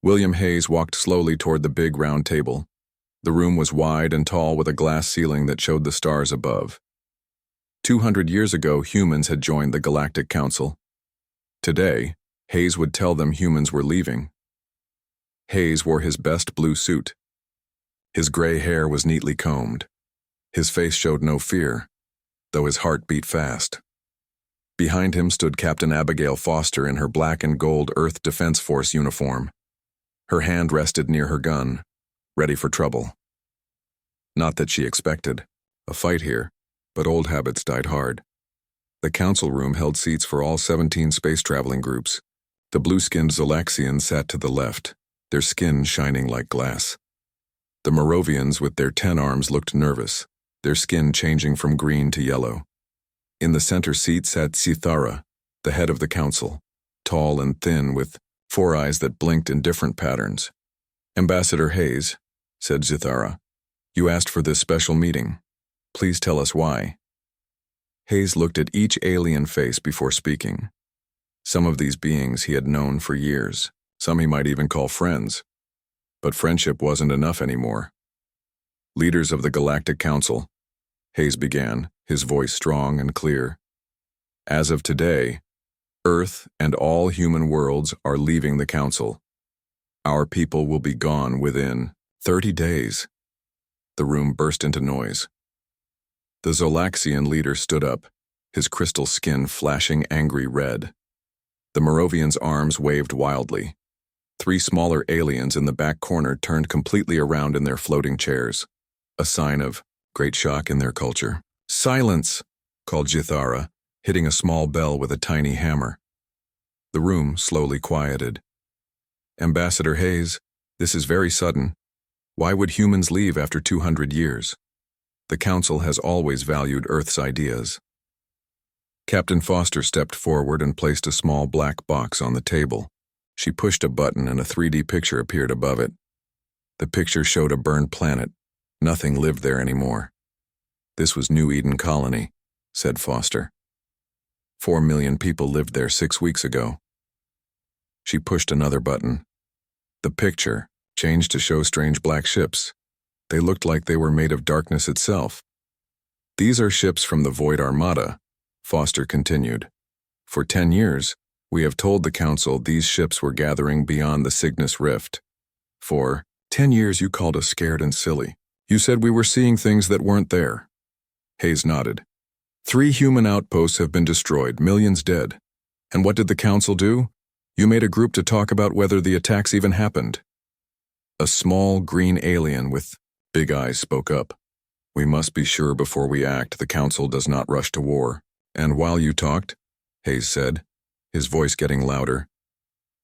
William Hayes walked slowly toward the big round table. The room was wide and tall with a glass ceiling that showed the stars above. 200 years ago, humans had joined the Galactic Council. Today, Hayes would tell them humans were leaving. Hayes wore his best blue suit. His gray hair was neatly combed. His face showed no fear, though his heart beat fast. Behind him stood Captain Abigail Foster in her black and gold Earth Defense Force uniform. Her hand rested near her gun, ready for trouble. Not that she expected a fight here, but old habits died hard. The council room held seats for all 17 space-traveling groups. The blue-skinned Zolaxians sat to the left, their skin shining like glass. The Moravians with their 10 arms looked nervous, their skin changing from green to yellow. In the center seat sat Sithara, the head of the council, tall and thin with 4 eyes that blinked in different patterns. "Ambassador Hayes," said Zithara, "you asked for this special meeting. Please tell us why." Hayes looked at each alien face before speaking. Some of these beings he had known for years, some he might even call friends. But friendship wasn't enough anymore. "Leaders of the Galactic Council," Hayes began, his voice strong and clear. "As of today, Earth and all human worlds are leaving the Council. Our people will be gone within 30 days. The room burst into noise. The Zolaxian leader stood up, his crystal skin flashing angry red. The Moravian's arms waved wildly. 3 smaller aliens in the back corner turned completely around in their floating chairs, a sign of great shock in their culture. "Silence!" called Jithara, hitting a small bell with a tiny hammer. The room slowly quieted. "Ambassador Hayes, this is very sudden. Why would humans leave after 200 years? The Council has always valued Earth's ideas." Captain Foster stepped forward and placed a small black box on the table. She pushed a button and a 3D picture appeared above it. The picture showed a burned planet. Nothing lived there anymore. "This was New Eden Colony," said Foster. 4 million people lived there 6 weeks ago. She pushed another button. The picture changed to show strange black ships. They looked like they were made of darkness itself. "These are ships from the Void Armada," Foster continued. "For 10 years, we have told the Council these ships were gathering beyond the Cygnus Rift. For 10 years you called us scared and silly. You said we were seeing things that weren't there." Hayes nodded. 3 human outposts have been destroyed, millions dead. And what did the Council do? You made a group to talk about whether the attacks even happened. A small green alien with big eyes spoke up. "We must be sure before we act the Council does not rush to war. And while you talked," Hayes said, his voice getting louder,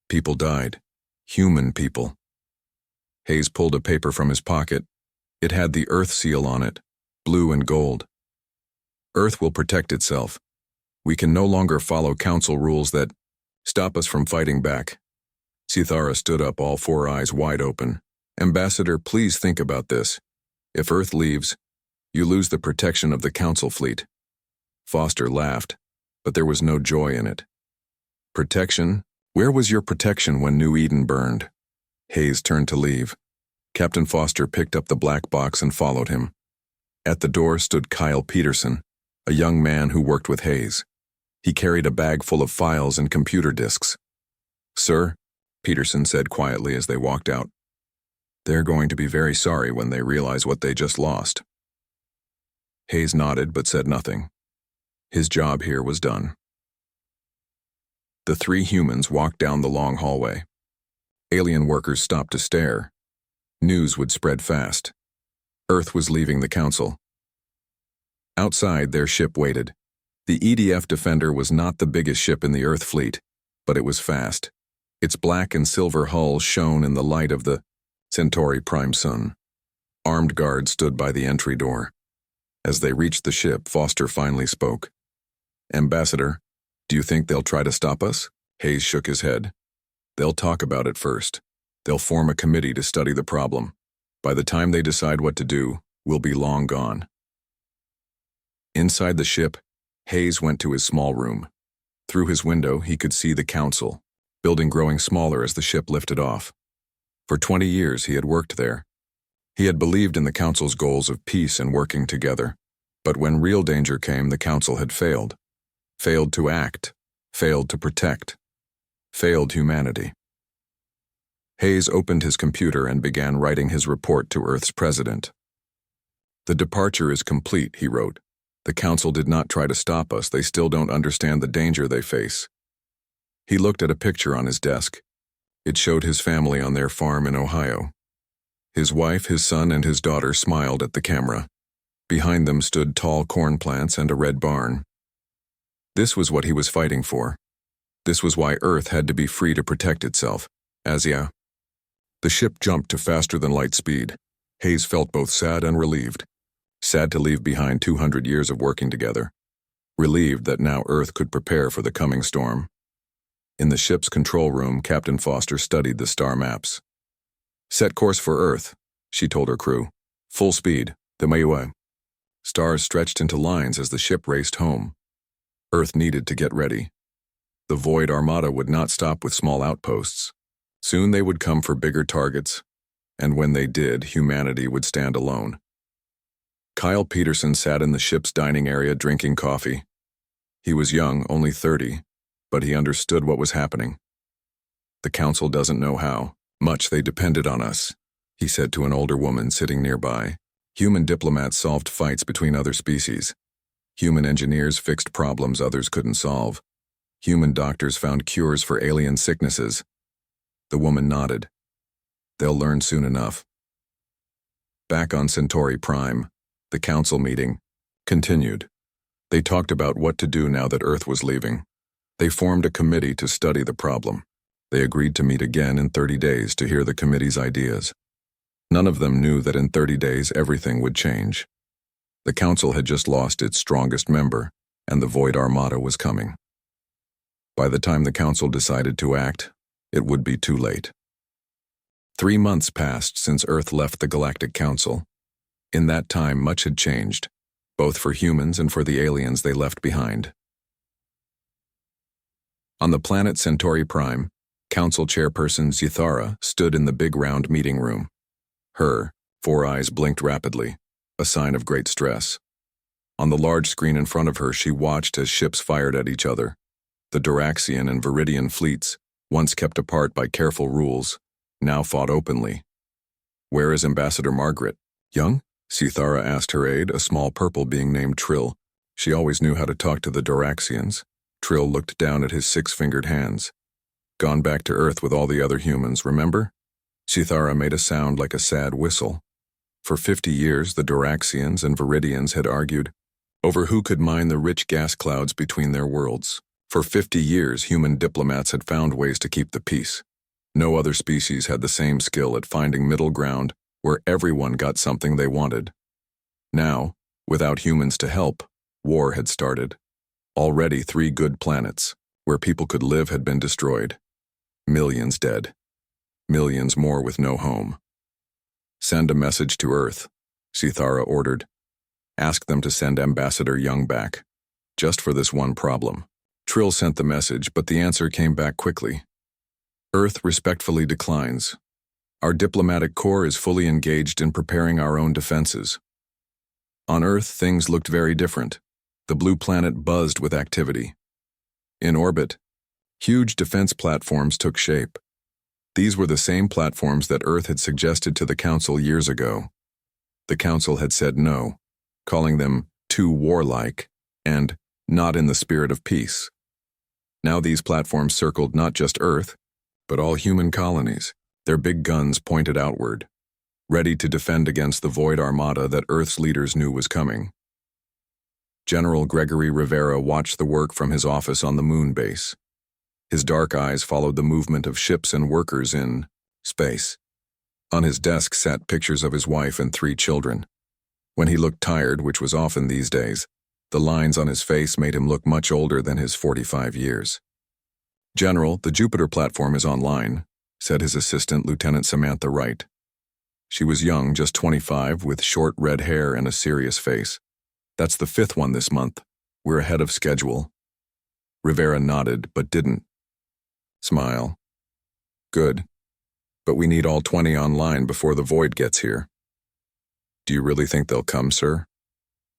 "people died. Human people." Hayes pulled a paper from his pocket. It had the Earth seal on it, blue and gold. "Earth will protect itself. We can no longer follow Council rules that stop us from fighting back." Sithara stood up, all 4 eyes wide open. "Ambassador, please think about this. If Earth leaves, you lose the protection of the Council fleet." Foster laughed, but there was no joy in it. "Protection? Where was your protection when New Eden burned?" Hayes turned to leave. Captain Foster picked up the black box and followed him. At the door stood Kyle Peterson, a young man who worked with Hayes. He carried a bag full of files and computer disks. "Sir," Peterson said quietly as they walked out, "they're going to be very sorry when they realize what they just lost." Hayes nodded but said nothing. His job here was done. The 3 humans walked down the long hallway. Alien workers stopped to stare. News would spread fast. Earth was leaving the Council. Outside, their ship waited. The EDF Defender was not the biggest ship in the Earth fleet, but it was fast. Its black and silver hull shone in the light of the Centauri prime sun. Armed guards stood by the entry door. As they reached the ship, Foster finally spoke. "Ambassador, do you think they'll try to stop us?" Hayes shook his head. "They'll talk about it first. They'll form a committee to study the problem. By the time they decide what to do, we'll be long gone." Inside the ship, Hayes went to his small room. Through his window, he could see the Council, building growing smaller as the ship lifted off. For 20 years he had worked there. He had believed in the Council's goals of peace and working together. But when real danger came, the Council had failed. Failed to act. Failed to protect. Failed humanity. Hayes opened his computer and began writing his report to Earth's president. "The departure is complete," he wrote. "The Council did not try to stop us. They still don't understand the danger they face." He looked at a picture on his desk. It showed his family on their farm in Ohio. His wife, his son, and his daughter smiled at the camera. Behind them stood tall corn plants and a red barn. This was what he was fighting for. This was why Earth had to be free to protect itself. The ship jumped to faster-than-light speed. Hayes felt both sad and relieved. Sad to leave behind 200 years of working together. Relieved that now Earth could prepare for the coming storm. In the ship's control room, Captain Foster studied the star maps. "Set course for Earth," she told her crew. "Full speed, the Mayue." Stars stretched into lines as the ship raced home. Earth needed to get ready. The Void Armada would not stop with small outposts. Soon they would come for bigger targets, and when they did, humanity would stand alone. Kyle Peterson sat in the ship's dining area drinking coffee. He was young, only 30, but he understood what was happening. "The Council doesn't know how much they depended on us," he said to an older woman sitting nearby. "Human diplomats solved fights between other species. Human engineers fixed problems others couldn't solve. Human doctors found cures for alien sicknesses." The woman nodded. "They'll learn soon enough." Back on Centauri Prime, the Council meeting continued. They talked about what to do now that Earth was leaving. They formed a committee to study the problem. They agreed to meet again in 30 days to hear the committee's ideas. None of them knew that in 30 days everything would change. The Council had just lost its strongest member, and the Void Armada was coming. By the time the Council decided to act, it would be too late. 3 months passed since Earth left the Galactic Council. In that time, much had changed, both for humans and for the aliens they left behind. On the planet Centauri Prime, Council Chairperson Zithara stood in the big round meeting room. Her 4 eyes blinked rapidly, a sign of great stress. On the large screen in front of her, she watched as ships fired at each other. The Duraxian and Viridian fleets, once kept apart by careful rules, now fought openly. "Where is Ambassador Margaret? Young?" Zithara asked her aide, a small purple being named Trill. She always knew how to talk to the Duraxians. Trill looked down at his 6-fingered hands. "Gone back to Earth with all the other humans, remember?" Zithara made a sound like a sad whistle. For 50 years, the Duraxians and Viridians had argued over who could mine the rich gas clouds between their worlds. For 50 years, human diplomats had found ways to keep the peace. No other species had the same skill at finding middle ground where everyone got something they wanted. Now, without humans to help, war had started. Already 3 good planets, where people could live, had been destroyed. Millions dead. Millions more with no home. "Send a message to Earth," Zithara ordered. "Ask them to send Ambassador Young back, just for this one problem." Trill sent the message, but the answer came back quickly. "Earth respectfully declines. Our diplomatic corps is fully engaged in preparing our own defenses." On Earth, things looked very different. The blue planet buzzed with activity. In orbit, huge defense platforms took shape. These were the same platforms that Earth had suggested to the Council years ago. The Council had said no, calling them too warlike and not in the spirit of peace. Now these platforms circled not just Earth, but all human colonies, their big guns pointed outward, ready to defend against the Void Armada that Earth's leaders knew was coming. General Gregory Rivera watched the work from his office on the moon base. His dark eyes followed the movement of ships and workers in space. On his desk sat pictures of his wife and 3 children. When he looked tired, which was often these days, the lines on his face made him look much older than his 45 years. "General, the Jupiter platform is online," said his assistant, Lieutenant Samantha Wright. She was young, just 25, with short red hair and a serious face. "That's the 5th one this month. We're ahead of schedule." Rivera nodded, but didn't smile. "Good. But we need all 20 online before the void gets here. Do you really think they'll come, sir?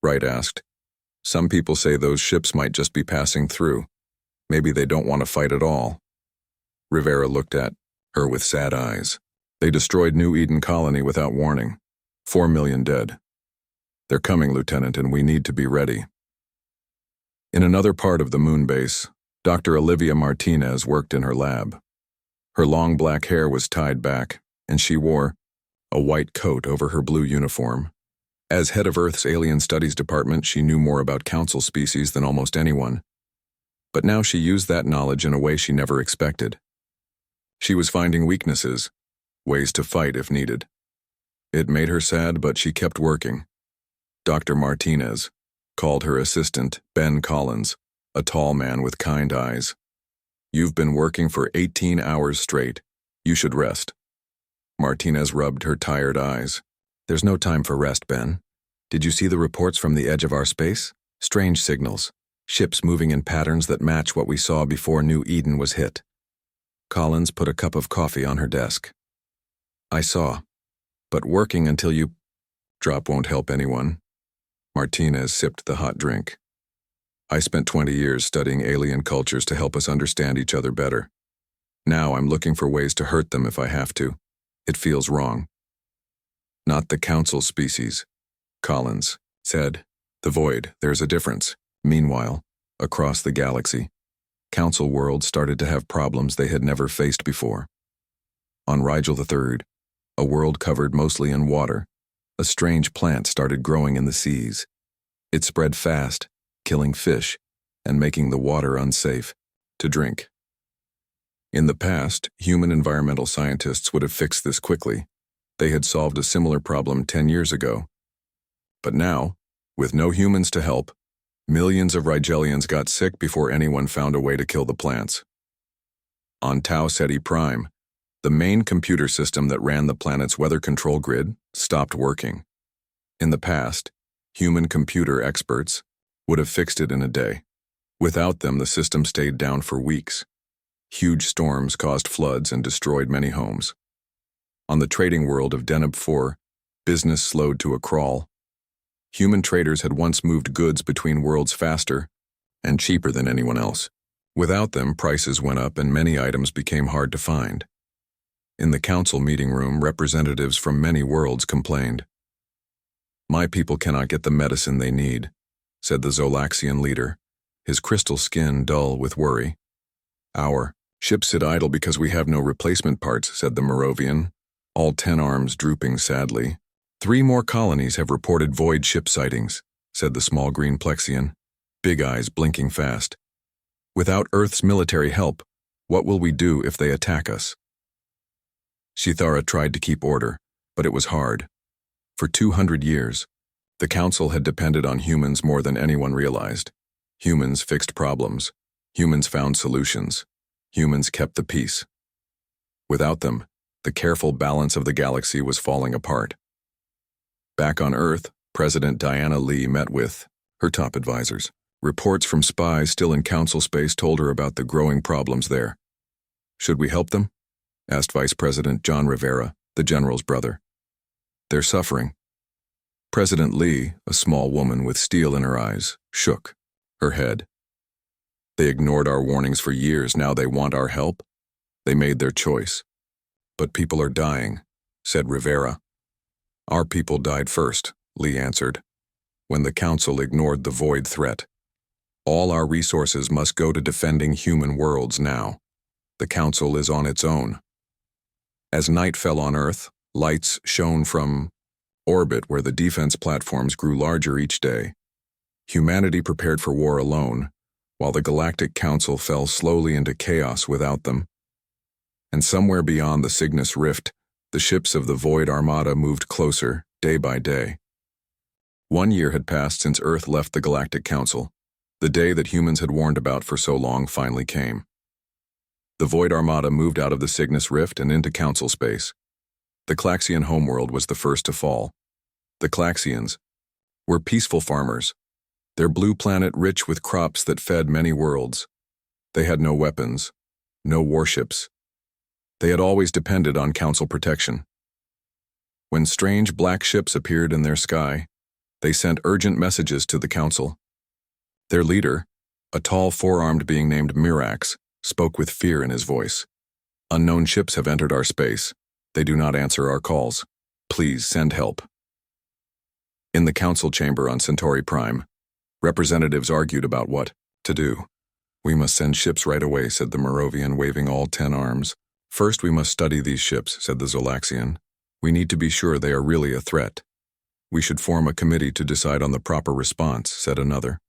Wright asked. Some people say those ships might just be passing through. Maybe they don't want to fight at all. Rivera looked at her with sad eyes. They destroyed New Eden Colony without warning. 4 million dead. They're coming, Lieutenant, and we need to be ready. In another part of the moon base, Dr. Olivia Martinez worked in her lab. Her long black hair was tied back, and she wore a white coat over her blue uniform. As head of Earth's Alien Studies Department, she knew more about Council species than almost anyone. But now she used that knowledge in a way she never expected. She was finding weaknesses, ways to fight if needed. It made her sad, but she kept working. Dr. Martinez called her assistant, Ben Collins, a tall man with kind eyes. You've been working for 18 hours straight. You should rest. Martinez rubbed her tired eyes. There's no time for rest, Ben. Did you see the reports from the edge of our space? Strange signals. Ships moving in patterns that match what we saw before New Eden was hit. Collins put a cup of coffee on her desk. I saw. But working until you drop won't help anyone. Martinez sipped the hot drink. I spent 20 years studying alien cultures to help us understand each other better. Now I'm looking for ways to hurt them if I have to. It feels wrong. Not the Council species, Collins said. The void, there's a difference. Meanwhile, across the galaxy, Council worlds started to have problems they had never faced before. On Rigel III, a world covered mostly in water, a strange plant started growing in the seas. It spread fast, killing fish and making the water unsafe to drink. In the past, human environmental scientists would have fixed this quickly. They had solved a similar problem 10 years ago. But now, with no humans to help, millions of Rigelians got sick before anyone found a way to kill the plants. On Tau Ceti Prime, the main computer system that ran the planet's weather control grid stopped working. In the past, human computer experts would have fixed it in a day. Without them, the system stayed down for weeks. Huge storms caused floods and destroyed many homes. On the trading world of Deneb 4, business slowed to a crawl. Human traders had once moved goods between worlds faster and cheaper than anyone else. Without them, prices went up and many items became hard to find. In the council meeting room, representatives from many worlds complained. My people cannot get the medicine they need, said the Zolaxian leader, his crystal skin dull with worry. Our ships sit idle because we have no replacement parts, said the Moravian, all 10 arms drooping sadly. 3 more colonies have reported void ship sightings, said the small green Plexian, big eyes blinking fast. Without Earth's military help, what will we do if they attack us? Shithara tried to keep order, but it was hard. For 200 years, the Council had depended on humans more than anyone realized. Humans fixed problems. Humans found solutions. Humans kept the peace. Without them, the careful balance of the galaxy was falling apart. Back on Earth, President Diana Lee met with her top advisors. Reports from spies still in Council space told her about the growing problems there. Should we help them? Asked Vice President John Rivera, the general's brother. They're suffering. President Lee, a small woman with steel in her eyes, shook her head. They ignored our warnings for years. Now they want our help? They made their choice. But people are dying, said Rivera. Our people died first, Lee answered, when the Council ignored the void threat. All our resources must go to defending human worlds now. The Council is on its own. As night fell on Earth, lights shone from orbit where the defense platforms grew larger each day. Humanity prepared for war alone, while the Galactic Council fell slowly into chaos without them. And somewhere beyond the Cygnus Rift, the ships of the Void Armada moved closer, day by day. 1 year had passed since Earth left the Galactic Council. The day that humans had warned about for so long finally came. The Void Armada moved out of the Cygnus Rift and into Council space. The Claxian homeworld was the first to fall. The Claxians were peaceful farmers, their blue planet rich with crops that fed many worlds. They had no weapons, no warships, They had always depended on Council protection. When strange black ships appeared in their sky, they sent urgent messages to the Council. Their leader, a tall four-armed being named Mirax, spoke with fear in his voice. "Unknown ships have entered our space. They do not answer our calls. Please send help." In the Council chamber on Centauri Prime, representatives argued about what to do. "We must send ships right away," said the Merovian, waving all 10 arms. "First we must study these ships," said the Zolaxian. "We need to be sure they are really a threat." "We should form a committee to decide on the proper response," said another.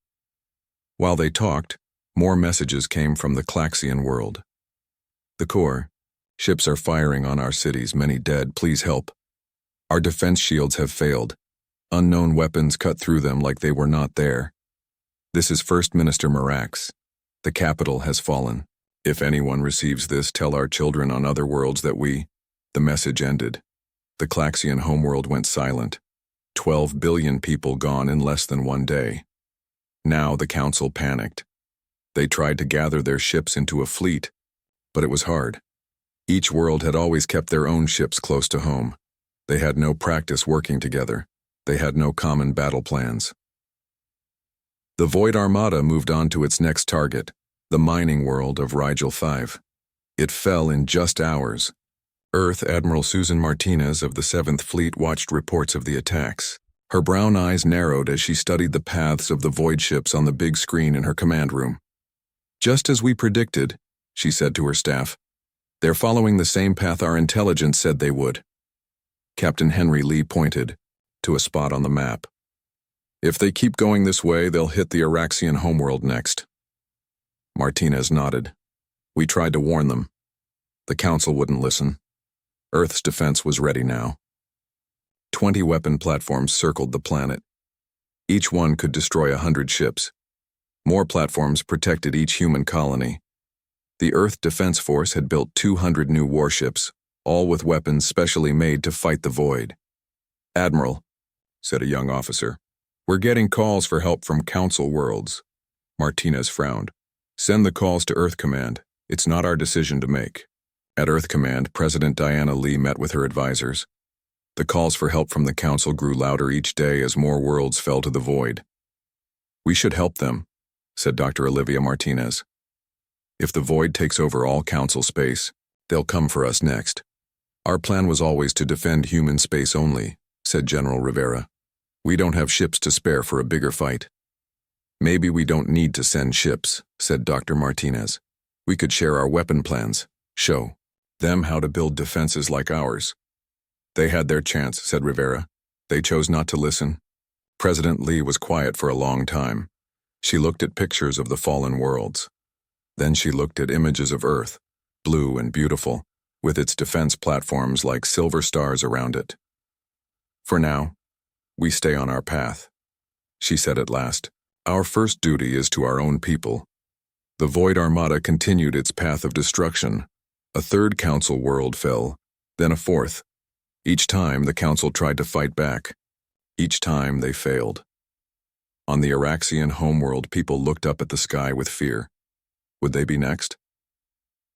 While they talked, more messages came from the Claxian world. "The core. Ships are firing on our cities, many dead, please help. Our defense shields have failed. Unknown weapons cut through them like they were not there. This is First Minister Mirax. The capital has fallen. If anyone receives this, tell our children on other worlds that we..." The message ended. The Claxian homeworld went silent. 12 billion people gone in less than 1 day. Now the Council panicked. They tried to gather their ships into a fleet, but it was hard. Each world had always kept their own ships close to home. They had no practice working together. They had no common battle plans. The Void Armada moved on to its next target, the mining world of Rigel 5. It fell in just hours. Earth Admiral Susan Martinez of the 7th Fleet watched reports of the attacks. Her brown eyes narrowed as she studied the paths of the Void ships on the big screen in her command room. "Just as we predicted," she said to her staff. "They're following the same path our intelligence said they would." Captain Henry Lee pointed to a spot on the map. "If they keep going this way, they'll hit the Araxian homeworld next." Martinez nodded. "We tried to warn them. The Council wouldn't listen. Earth's defense was ready now. 20 weapon platforms circled the planet. Each one could destroy 100 ships. More platforms protected each human colony. The Earth Defense Force had built 200 new warships, all with weapons specially made to fight the Void. "Admiral," said a young officer, "we're getting calls for help from Council worlds." Martinez frowned. "Send the calls to Earth Command. It's not our decision to make." At Earth Command, President Diana Lee met with her advisors. The calls for help from the Council grew louder each day as more worlds fell to the Void. "We should help them," said Dr. Olivia Martinez. "If the Void takes over all Council space, they'll come for us next. Our plan was always to defend human space only," said General Rivera. "We don't have ships to spare for a bigger fight." "Maybe we don't need to send ships," said Dr. Martinez. "We could share our weapon plans, show them how to build defenses like ours." "They had their chance," said Rivera. "They chose not to listen." President Lee was quiet for a long time. She looked at pictures of the fallen worlds. Then she looked at images of Earth, blue and beautiful, with its defense platforms like silver stars around it. "For now, we stay on our path," she said at last. "Our first duty is to our own people." The Void Armada continued its path of destruction. A third Council world fell, then a fourth. Each time the Council tried to fight back. Each time they failed. On the Araxian homeworld, people looked up at the sky with fear. Would they be next?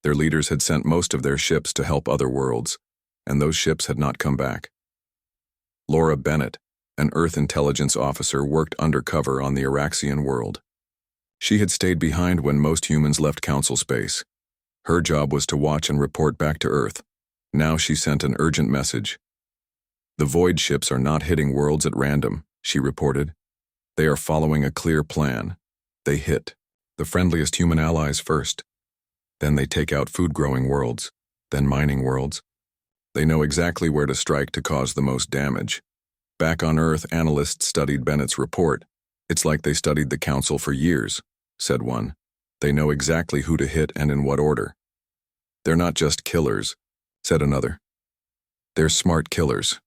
Their leaders had sent most of their ships to help other worlds, and those ships had not come back. Laura Bennett, an Earth intelligence officer, worked undercover on the Araxian world. She had stayed behind when most humans left Council space. Her job was to watch and report back to Earth. Now she sent an urgent message. "The Void ships are not hitting worlds at random," she reported. "They are following a clear plan. They hit the friendliest human allies first. Then they take out food-growing worlds, then mining worlds. They know exactly where to strike to cause the most damage." Back on Earth, analysts studied Bennett's report. "It's like they studied the Council for years," said one. "They know exactly who to hit and in what order." "They're not just killers," said another. "They're smart killers."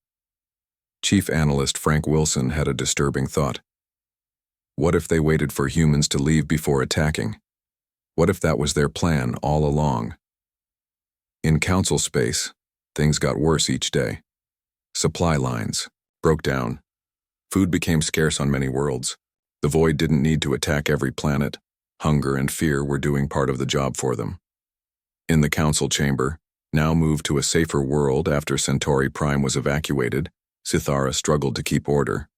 Chief Analyst Frank Wilson had a disturbing thought. What if they waited for humans to leave before attacking? What if that was their plan all along? In Council space, things got worse each day. Supply lines broke down. Food became scarce on many worlds. The Void didn't need to attack every planet. Hunger and fear were doing part of the job for them. In the Council chamber, Now moved to a safer world after Centauri Prime was evacuated, Cythara struggled to keep order.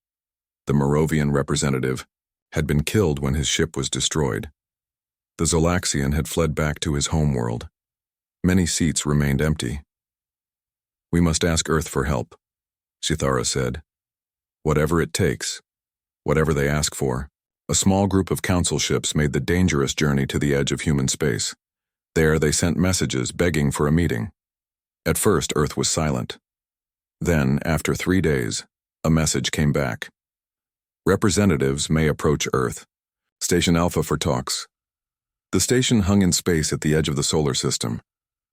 The Moravian representative had been killed when his ship was destroyed. The Zolaxian had fled back to his homeworld. Many seats remained empty. "We must ask Earth for help," Cythara said. "Whatever it takes, whatever they ask for." A small group of council ships made the dangerous journey to the edge of human space. There they sent messages begging for a meeting. At first, Earth was silent. Then, after 3 days, a message came back. "Representatives may approach Earth. Station Alpha for talks." The station hung in space at the edge of the solar system.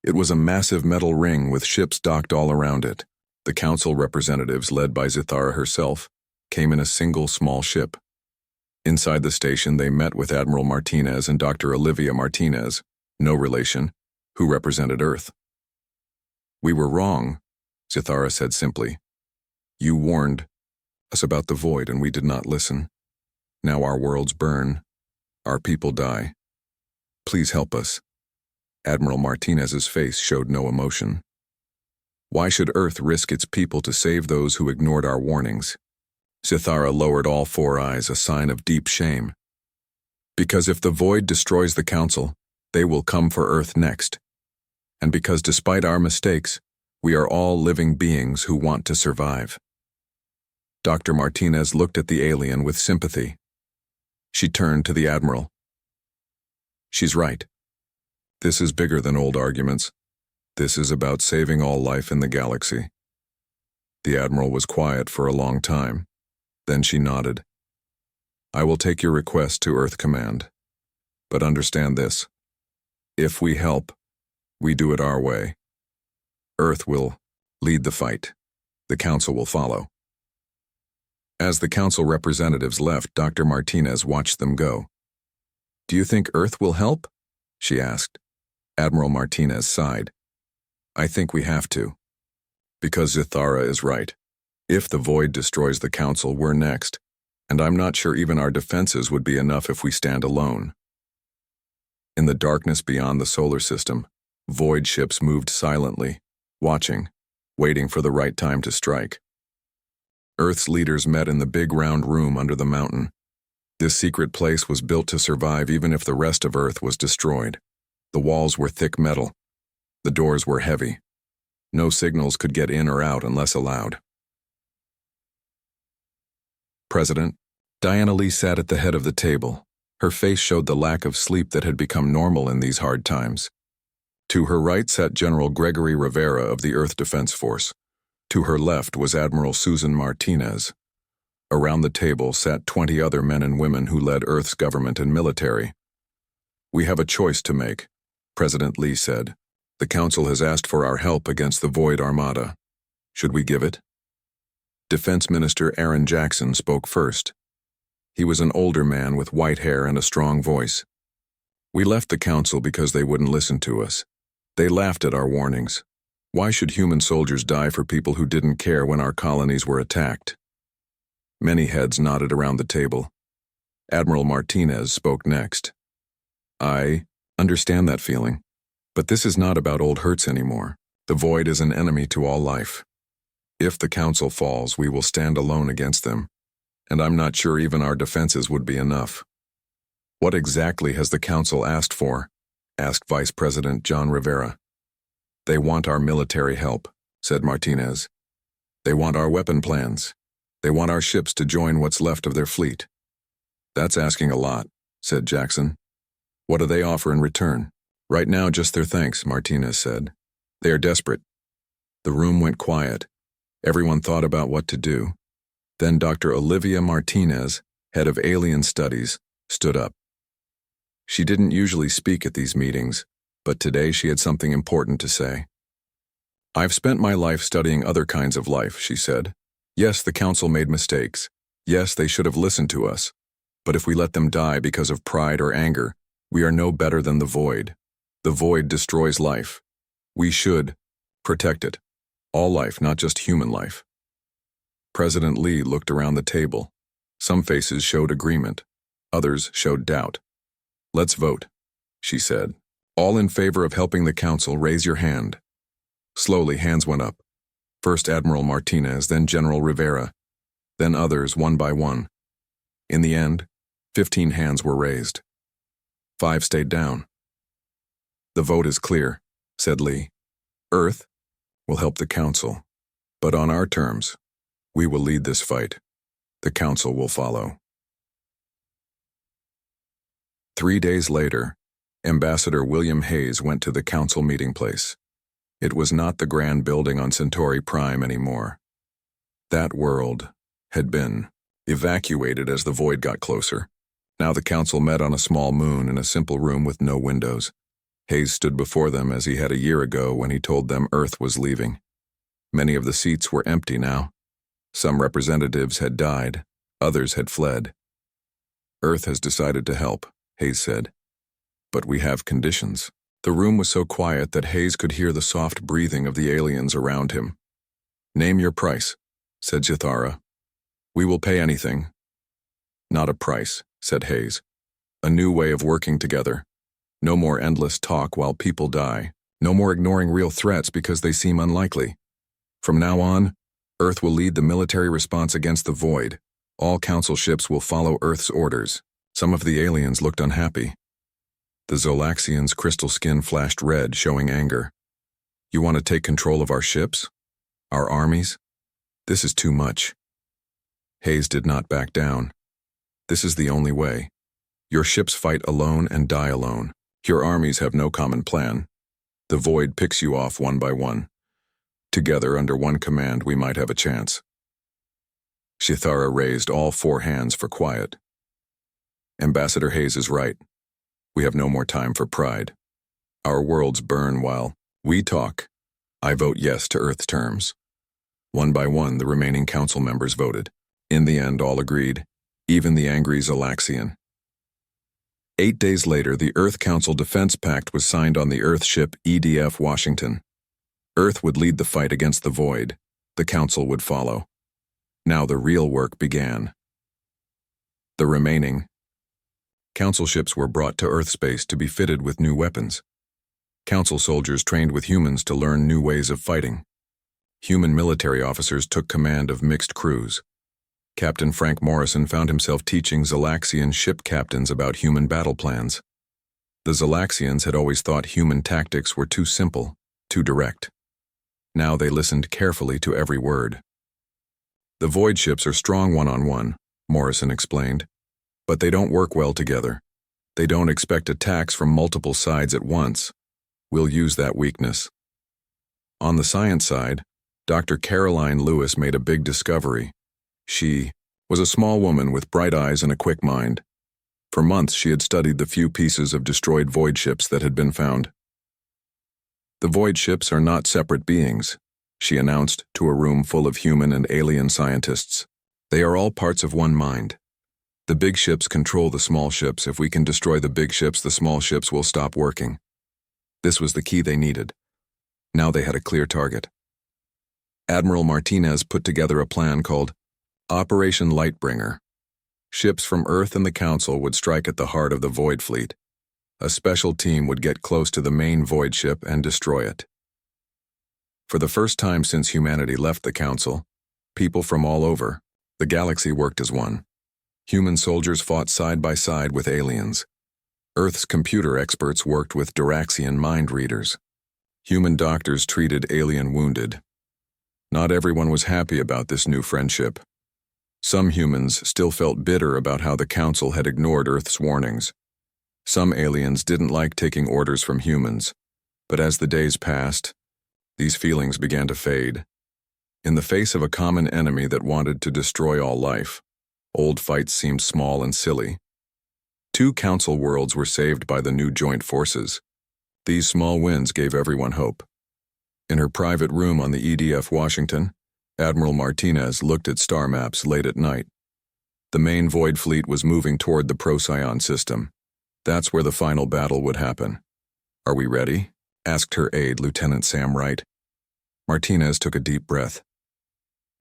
It was a massive metal ring with ships docked all around it. The council representatives, led by Cythara herself, came in a single small ship. Inside the station, they met with Admiral Martinez and Dr. Olivia Martinez, no relation, who represented Earth. "We were wrong," Cythara said simply. "You warned us about the void and we did not listen. Now our worlds burn. Our people die. Please help us." Admiral Martinez's face showed no emotion. "Why should Earth risk its people to save those who ignored our warnings?" Cythara lowered all 4 eyes, a sign of deep shame. "Because if the void destroys the council, they will come for Earth next. And because despite our mistakes, we are all living beings who want to survive." Dr. Martinez looked at the alien with sympathy. She turned to the Admiral. "She's right. This is bigger than old arguments. This is about saving all life in the galaxy." The Admiral was quiet for a long time. Then she nodded. "I will take your request to Earth Command. But understand this. If we help, we do it our way. Earth will lead the fight. The Council will follow." As the Council representatives left, Dr. Martinez watched them go. "Do you think Earth will help?" she asked. Admiral Martinez sighed. "I think we have to. Because Cythara is right. If the void destroys the Council, we're next, and I'm not sure even our defenses would be enough if we stand alone." In the darkness beyond the solar system, void ships moved silently, watching, waiting for the right time to strike. Earth's leaders met in the big round room under the mountain. This secret place was built to survive even if the rest of Earth was destroyed. The walls were thick metal. The doors were heavy. No signals could get in or out unless allowed. President Diana Lee sat at the head of the table. Her face showed the lack of sleep that had become normal in these hard times. To her right sat General Gregory Rivera of the Earth Defense Force. To her left was Admiral Susan Martinez. Around the table sat 20 other men and women who led Earth's government and military. "We have a choice to make," President Lee said. "The Council has asked for our help against the Void Armada. Should we give it?" Defense Minister Aaron Jackson spoke first. He was an older man with white hair and a strong voice. "We left the Council because they wouldn't listen to us. They laughed at our warnings. Why should human soldiers die for people who didn't care when our colonies were attacked?" Many heads nodded around the table. Admiral Martinez spoke next. "I understand that feeling, but this is not about old hurts anymore. The Void is an enemy to all life. If the Council falls, we will stand alone against them, and I'm not sure even our defenses would be enough." "What exactly has the Council asked for?" asked Vice President John Rivera. "They want our military help," said Martinez. "They want our weapon plans. They want our ships to join what's left of their fleet." "That's asking a lot," said Jackson. "What do they offer in return?" "Right now, just their thanks," Martinez said. "They are desperate." The room went quiet. Everyone thought about what to do. Then Dr. Olivia Martinez, head of Alien Studies, stood up. She didn't usually speak at these meetings, but today she had something important to say. "I've spent my life studying other kinds of life," she said. "Yes, the Council made mistakes. Yes, they should have listened to us. But if we let them die because of pride or anger, we are no better than the Void. The Void destroys life. We should protect it. All life, not just human life." President Lee looked around the table. Some faces showed agreement. Others showed doubt. "Let's vote," she said. "All in favor of helping the Council, raise your hand." Slowly, hands went up. First Admiral Martinez, then General Rivera, then others one by one. In the end, 15 hands were raised. 5 stayed down. "The vote is clear," said Lee. "Earth will help the Council, but on our terms. We will lead this fight. The Council will follow." 3 days later, Ambassador William Hayes went to the Council meeting place. It was not the grand building on Centauri Prime anymore. That world had been evacuated as the void got closer. Now the Council met on a small moon in a simple room with no windows. Hayes stood before them as he had a year ago when he told them Earth was leaving. Many of the seats were empty now. Some representatives had died, others had fled. "Earth has decided to help," Hayes said. "But we have conditions." The room was so quiet that Hayes could hear the soft breathing of the aliens around him. "Name your price," said Chithara. "We will pay anything." "Not a price," said Hayes. "A new way of working together. No more endless talk while people die. No more ignoring real threats because they seem unlikely. From now on, Earth will lead the military response against the void. All Council ships will follow Earth's orders." Some of the aliens looked unhappy. The Zolaxian's crystal skin flashed red, showing anger. "You want to take control of our ships? Our armies? This is too much." Hayes did not back down. "This is the only way. Your ships fight alone and die alone. Your armies have no common plan. The void picks you off one by one. Together, under one command, we might have a chance." Chithara raised all 4 hands for quiet. "Ambassador Hayes is right. We have no more time for pride. Our worlds burn while we talk. I vote yes to Earth's terms." One by one, the remaining Council members voted. In the end, all agreed, even the angry Zolaxian. 8 days later, the Earth Council Defense Pact was signed on the Earth ship EDF Washington. Earth would lead the fight against the void. The Council would follow. Now the real work began. The remaining Council ships were brought to Earth space to be fitted with new weapons. Council soldiers trained with humans to learn new ways of fighting. Human military officers took command of mixed crews. Captain Frank Morrison found himself teaching Zolaxian ship captains about human battle plans. The Zolaxians had always thought human tactics were too simple, too direct. Now they listened carefully to every word. "The void ships are strong one-on-one," Morrison explained, "but they don't work well together. They don't expect attacks from multiple sides at once. We'll use that weakness." On the science side, Dr. Caroline Lewis made a big discovery. She was a small woman with bright eyes and a quick mind. For months she had studied the few pieces of destroyed void ships that had been found. "The void ships are not separate beings," she announced to a room full of human and alien scientists. "They are all parts of one mind. The big ships control the small ships. If we can destroy the big ships, the small ships will stop working." This was the key they needed. Now they had a clear target. Admiral Martinez put together a plan called Operation Lightbringer. Ships from Earth and the Council would strike at the heart of the Void Fleet. A special team would get close to the main Void ship and destroy it. For the first time since humanity left the Council, people from all over the galaxy worked as one. Human soldiers fought side by side with aliens. Earth's computer experts worked with Duraxian mind readers. Human doctors treated alien wounded. Not everyone was happy about this new friendship. Some humans still felt bitter about how the Council had ignored Earth's warnings. Some aliens didn't like taking orders from humans, but as the days passed, these feelings began to fade. In the face of a common enemy that wanted to destroy all life, old fights seemed small and silly. 2 Council worlds were saved by the new joint forces. These small wins gave everyone hope. In her private room on the EDF Washington, Admiral Martinez looked at star maps late at night. The main Void Fleet was moving toward the Procyon system. That's where the final battle would happen. "Are we ready?" asked her aide, Lieutenant Sam Wright. Martinez took a deep breath.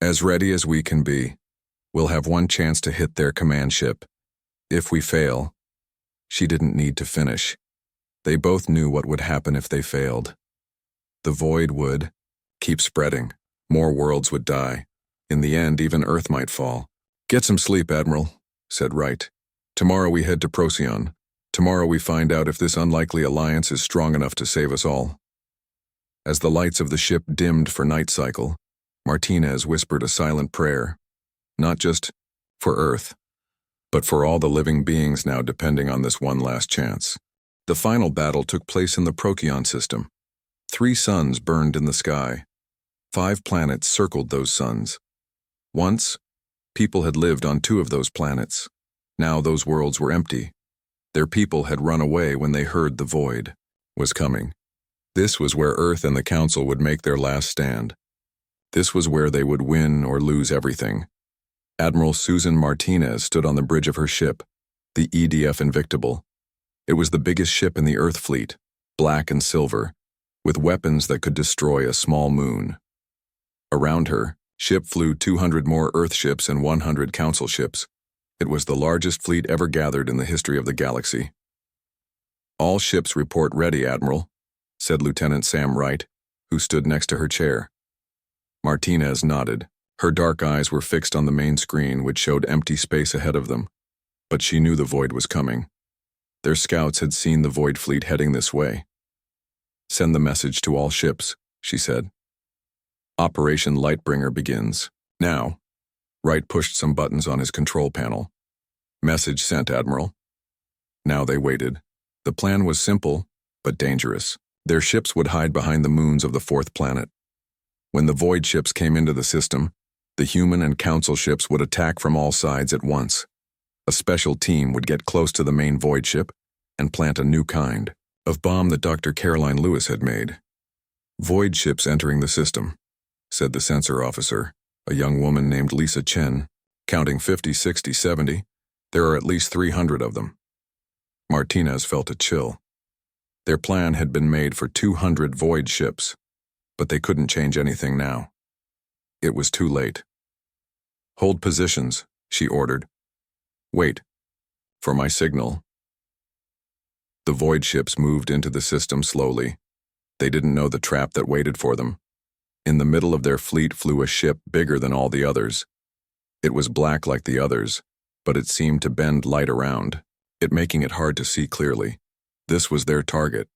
"As ready as we can be. We'll have one chance to hit their command ship. If we fail..." She didn't need to finish. They both knew what would happen if they failed. The Void would Keep spreading. More worlds would die. In the end, even Earth might fall. Get some sleep, Admiral, said Wright. Tomorrow we head to Procyon. Tomorrow we find out if this unlikely alliance is strong enough to save us all. As the lights of the ship dimmed for night cycle, Martinez whispered a silent prayer, not just for Earth, but for all the living beings now depending on this one last chance. The final battle took place in the Procyon system. 3 suns burned in the sky. 5 planets circled those suns. Once, people had lived on 2 of those planets. Now those worlds were empty. Their people had run away when they heard the void was coming. This was where Earth and the Council would make their last stand. This was where they would win or lose everything. Admiral Susan Martinez stood on the bridge of her ship, the EDF Invictable. It was the biggest ship in the Earth fleet, black and silver, with weapons that could destroy a small moon. Around her, ship flew 200 more Earth ships and 100 Council ships. It was the largest fleet ever gathered in the history of the galaxy. "All ships report ready, Admiral," said Lieutenant Sam Wright, who stood next to her chair. Martinez nodded. Her dark eyes were fixed on the main screen, which showed empty space ahead of them. But she knew the void was coming. Their scouts had seen the void fleet heading this way. "Send the message to all ships," she said. "Operation Lightbringer begins now." Wright pushed some buttons on his control panel. "Message sent, Admiral." Now they waited. The plan was simple, but dangerous. Their ships would hide behind the moons of the 4th planet. When the void ships came into the system, the human and Council ships would attack from all sides at once. A special team would get close to the main void ship and plant a new kind of bomb that Dr. Caroline Lewis had made. "Void ships entering the system," said the sensor officer, a young woman named Lisa Chen, counting 50, 60, 70. There are at least 300 of them. Martinez felt a chill. Their plan had been made for 200 void ships, but they couldn't change anything now. It was too late. "Hold positions," she ordered. "Wait. For my signal." The void ships moved into the system slowly. They didn't know the trap that waited for them. In the middle of their fleet flew a ship bigger than all the others. It was black like the others, but it seemed to bend light around, it making it hard to see clearly. This was their target.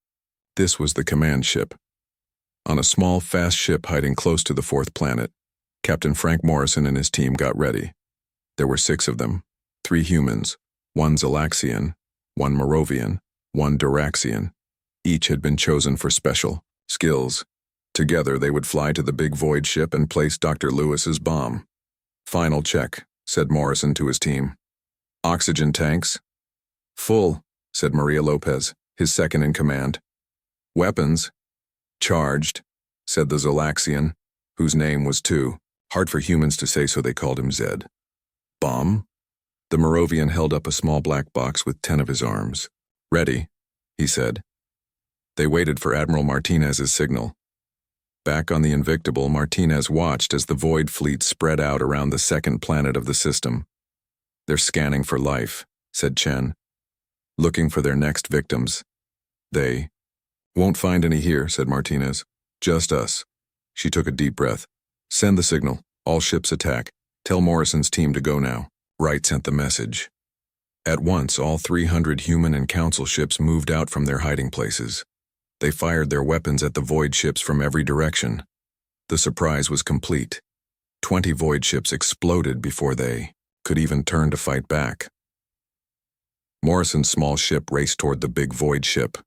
This was the command ship. On a small, fast ship hiding close to the 4th planet, Captain Frank Morrison and his team got ready. There were 6 of them, 3 humans, 1 Zalaxian, 1 Moravian, 1 Duraxian. Each had been chosen for special skills. Together they would fly to the big void ship and place Dr. Lewis's bomb. "Final check," said Morrison to his team. "Oxygen tanks?" "Full," said Maria Lopez, his second in command. "Weapons?" "Charged," said the Zalaxian, whose name was too hard for humans to say, so they called him Zed. "Bomb?" The Moravian held up a small black box with 10 of his arms. "Ready," he said. They waited for Admiral Martinez's signal. Back on the Invictable, Martinez watched as the void fleet spread out around the 2nd planet of the system. "They're scanning for life," said Chen. "Looking for their next victims. They won't find any here," said Martinez. "Just us." She took a deep breath. "Send the signal. All ships attack. Tell Morrison's team to go now." Wright sent the message. At once, all 300 human and Council ships moved out from their hiding places. They fired their weapons at the void ships from every direction. The surprise was complete. 20 void ships exploded before they could even turn to fight back. Morrison's small ship raced toward the big void ship.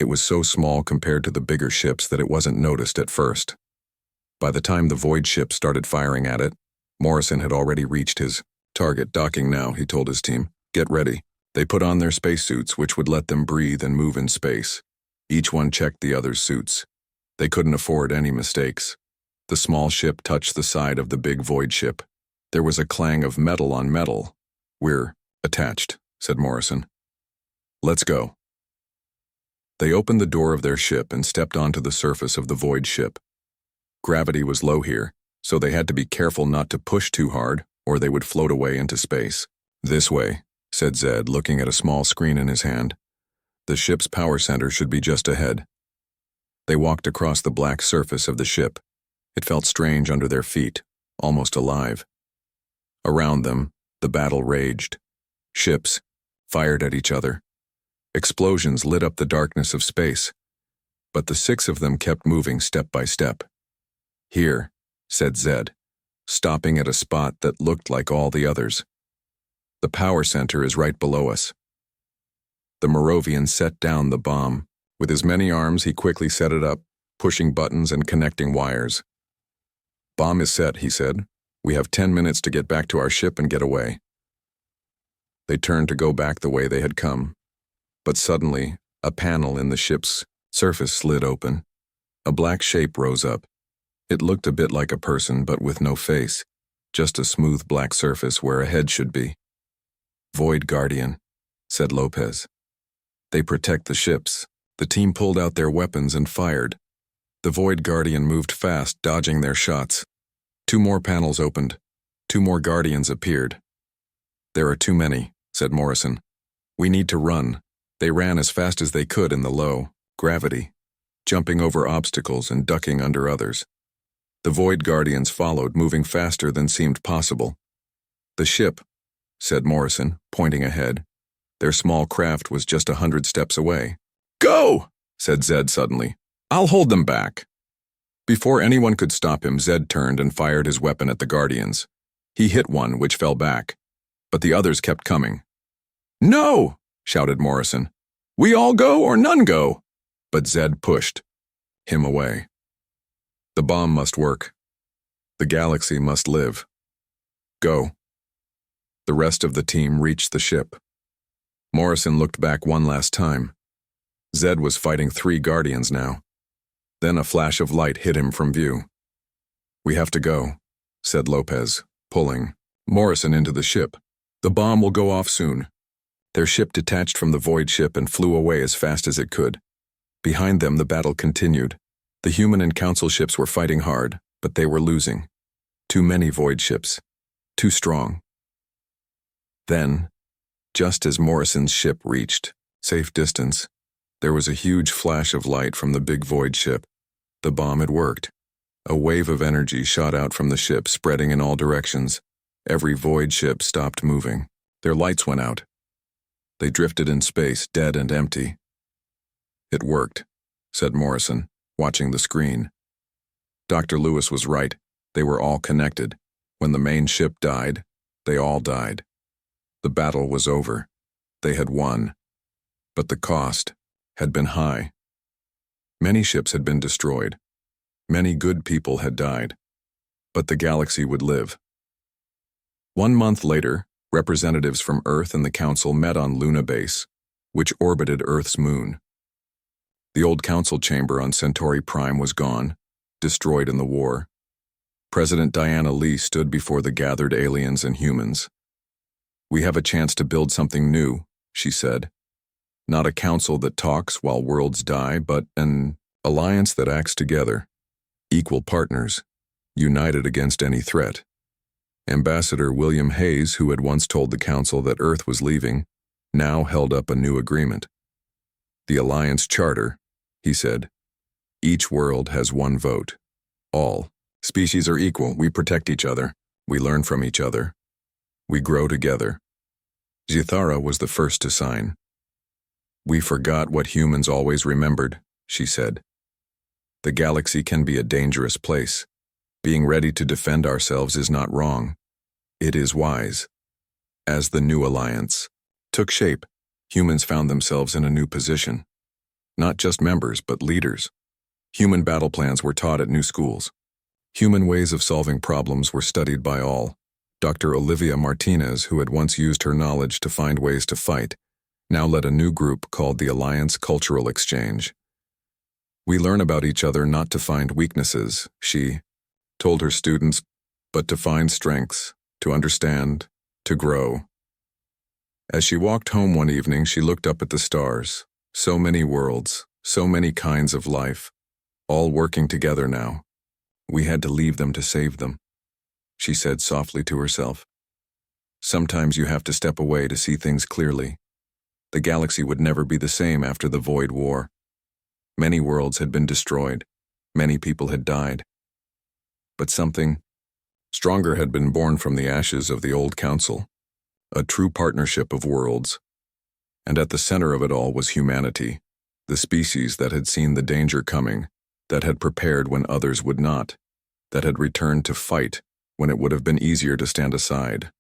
It was so small compared to the bigger ships that it wasn't noticed at first. By the time the void ship started firing at it, Morrison had already reached his target. "Docking now," he told his team. "Get ready." They put on their spacesuits, which would let them breathe and move in space. Each one checked the other's suits. They couldn't afford any mistakes. The small ship touched the side of the big void ship. There was a clang of metal on metal. "We're attached," said Morrison. "Let's go." They opened the door of their ship and stepped onto the surface of the void ship. Gravity was low here, so they had to be careful not to push too hard, or they would float away into space. "This way," said Zed, looking at a small screen in his hand. "The ship's power center should be just ahead." They walked across the black surface of the ship. It felt strange under their feet, almost alive. Around them, the battle raged. Ships fired at each other. Explosions lit up the darkness of space. But the 6 of them kept moving step by step. "Here," said Zed, stopping at a spot that looked like all the others. "The power center is right below us." The Moravian set down the bomb. With his many arms, he quickly set it up, pushing buttons and connecting wires. "Bomb is set," he said. "We have 10 minutes to get back to our ship and get away." They turned to go back the way they had come. But suddenly, a panel in the ship's surface slid open. A black shape rose up. It looked a bit like a person, but with no face, just a smooth black surface where a head should be. "Void Guardian," said Lopez. "They protect the ships." The team pulled out their weapons and fired. The Void Guardian moved fast, dodging their shots. 2 more panels opened. 2 more Guardians appeared. "There are too many," said Morrison. "We need to run." They ran as fast as they could in the low gravity, jumping over obstacles and ducking under others. The Void Guardians followed, moving faster than seemed possible. "The ship," said Morrison, pointing ahead. Their small craft was just 100 steps away. "Go!" said Zed suddenly. "I'll hold them back." Before anyone could stop him, Zed turned and fired his weapon at the Guardians. He hit one, which fell back, but the others kept coming. "No!" shouted Morrison. "We all go or none go." But Zed pushed him away. The bomb must work. The galaxy must live. Go. The rest of the team reached the ship. Morrison looked back one last time. Zed was fighting 3 Guardians now. Then a flash of light hid him from view. "We have to go," said Lopez, pulling Morrison into the ship. "The bomb will go off soon." Their ship detached from the Void ship and flew away as fast as it could. Behind them, the battle continued. The human and council ships were fighting hard, but they were losing. Too many Void ships. Too strong. Then, just as Morrison's ship reached safe distance, there was a huge flash of light from the big Void ship. The bomb had worked. A wave of energy shot out from the ship, spreading in all directions. Every Void ship stopped moving. Their lights went out. They drifted in space, dead and empty. "It worked," said Morrison, watching the screen. Dr. Lewis was right. They were all connected. When the main ship died, they all died. The battle was over. They had won. But the cost had been high. Many ships had been destroyed. Many good people had died. But the galaxy would live. 1 month later, representatives from Earth and the Council met on Luna Base, which orbited Earth's moon. The old Council chamber on Centauri Prime was gone, destroyed in the war. President Diana Lee stood before the gathered aliens and humans. "We have a chance to build something new," she said. "Not a council that talks while worlds die, but an alliance that acts together. Equal partners, united against any threat." Ambassador William Hayes, who had once told the council that Earth was leaving, now held up a new agreement. "The Alliance Charter," he said. "Each world has 1 vote. All species are equal. We protect each other. We learn from each other. We grow together." Zithara was the first to sign. "We forgot what humans always remembered," she said. "The galaxy can be a dangerous place. Being ready to defend ourselves is not wrong. It is wise." As the new alliance took shape, humans found themselves in a new position. Not just members, but leaders. Human battle plans were taught at new schools. Human ways of solving problems were studied by all. Dr. Olivia Martinez, who had once used her knowledge to find ways to fight, now led a new group called the Alliance Cultural Exchange. "We learn about each other not to find weaknesses," she told her students, "but to find strengths, to understand, to grow." As she walked home one evening, she looked up at the stars. So many worlds, so many kinds of life, all working together now. We had to leave them to save them, she said softly to herself. Sometimes you have to step away to see things clearly. The galaxy would never be the same after the Void War. Many worlds had been destroyed. Many people had died. But something stronger had been born from the ashes of the old council, a true partnership of worlds. And at the center of it all was humanity, the species that had seen the danger coming, that had prepared when others would not, that had returned to fight when it would have been easier to stand aside.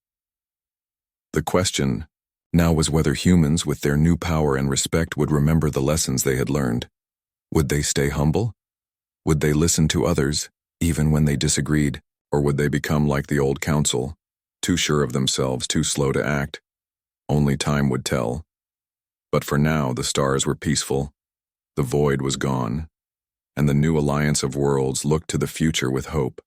The question now was whether humans with their new power and respect would remember the lessons they had learned. Would they stay humble? Would they listen to others, even when they disagreed? Or would they become like the old council, too sure of themselves, too slow to act? Only time would tell. But for now, the stars were peaceful, the void was gone, and the new alliance of worlds looked to the future with hope.